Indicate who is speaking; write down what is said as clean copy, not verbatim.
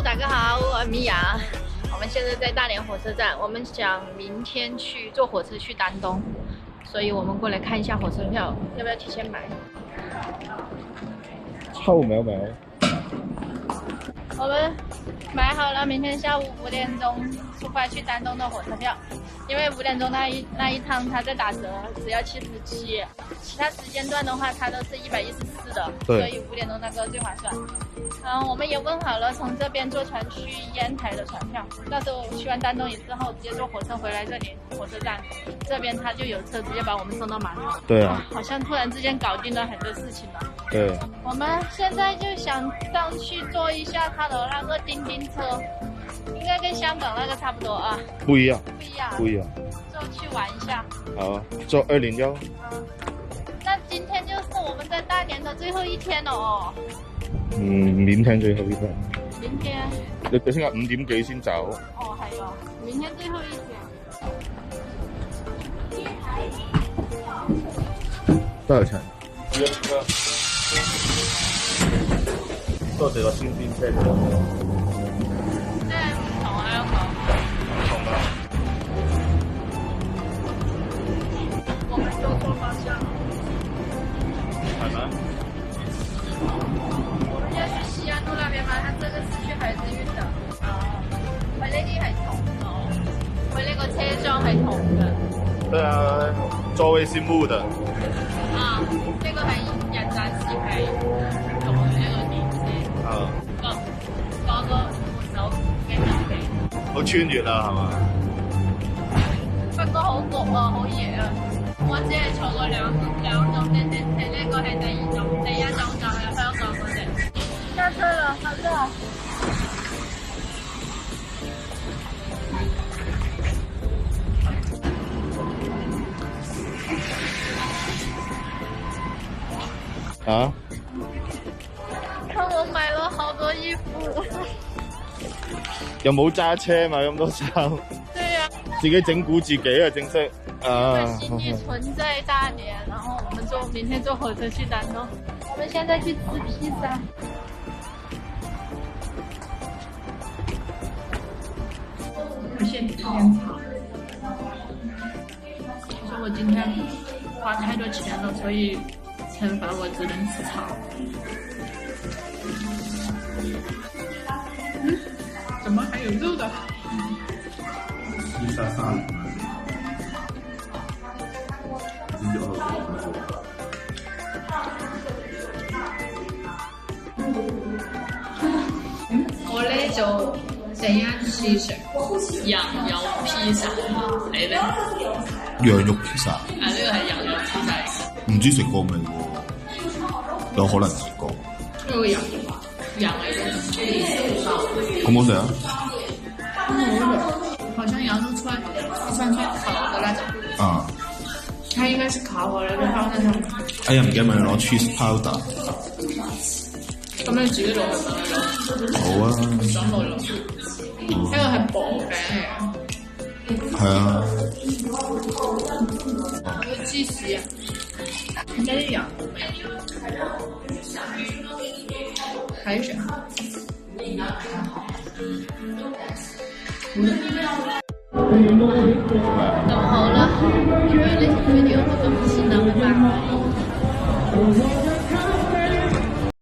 Speaker 1: 大家好，我是米娅。我们现在在大连火车站，我们想明天去坐火车去丹东，所以我们过来看一下火车票，要不要提前买？
Speaker 2: 抽唔係咪？
Speaker 1: 我们买好了明天下午5点钟出发去丹东的火车票，因为5点钟那一趟它在打折，只要77，其他时间段的话它都是114的，
Speaker 2: 对，
Speaker 1: 所以5点钟那个最划算。我们也问好了，从这边坐船去烟台的船票，到时候去完丹东之后，直接坐火车回来这里火车站，这边他就有车直接把我们送到码头。
Speaker 2: 对啊，
Speaker 1: 好像突然之间搞定了很多事情了。
Speaker 2: 对，
Speaker 1: 我们现在就想上去坐一下他的那个叮叮车，应该跟香港那个差不多啊。
Speaker 2: 不一樣，
Speaker 1: 不一樣，
Speaker 2: 不一樣。
Speaker 1: 就去玩一下。
Speaker 2: 好啊，坐201。
Speaker 1: 那今天就是我们在大連的最後一天了哦。
Speaker 2: 明天最後一天。
Speaker 1: 明天。
Speaker 2: 你聽日5點幾先走。
Speaker 1: 哦，係哦，明天最後一天。
Speaker 2: 多少錢？坐這個新丁車。
Speaker 1: 即係唔同香港。
Speaker 2: 唔同啊。
Speaker 1: 我們走錯方向。
Speaker 2: 係咪？
Speaker 1: 我們要去西安路那邊嗎？它這個是去海之韻的。佢呢啲係同哦，佢呢個車廂係同嘅。
Speaker 2: 對啊，座位是木的。
Speaker 1: 啊，呢個係人暫時係做呢個電車。
Speaker 2: 啊。
Speaker 1: 個扶手嘅人哋。
Speaker 2: 好穿越啦，係嘛？
Speaker 1: 不過好焗啊，好熱啊！我只係坐過兩種嘅電車，呢個係第二種，第一種就係香港嗰隻。下車了，好熱。
Speaker 2: 啊？
Speaker 1: 看我買了好多衣服。
Speaker 2: 又冇揸車買咁多衫。
Speaker 1: 對呀、
Speaker 2: 自己整蠱自己啊，正式。啊。
Speaker 1: 行李存在大連，然後我們明天坐火車去丹東。我們現在去吃披薩。現炒。說我今天花太多錢了，所以懲罰我只能吃炒。怎麼還有肉的？
Speaker 2: 披薩3。
Speaker 1: 我呢就第一次食羊肉披薩，你咧？
Speaker 2: 羊肉披薩。
Speaker 1: 呢個係羊肉披薩。
Speaker 2: 唔知食過未喎？有可能食過。
Speaker 1: 呢個羊嚟嘅。
Speaker 2: 好唔好食啊？
Speaker 1: 好像羊肉串烤的那種。
Speaker 2: 啊。
Speaker 1: 它應該是烤好了就放在上面。
Speaker 2: 哎呀，唔記得咪攞 cheese powder。
Speaker 1: 咁你自己攞係咪？
Speaker 2: 好啊。
Speaker 1: 想攞攞。呢個係薄餅嚟嘅。
Speaker 2: 係啊。
Speaker 1: 我要芝士啊！應該啲羊。還有誰？咁好啦，因為呢條飛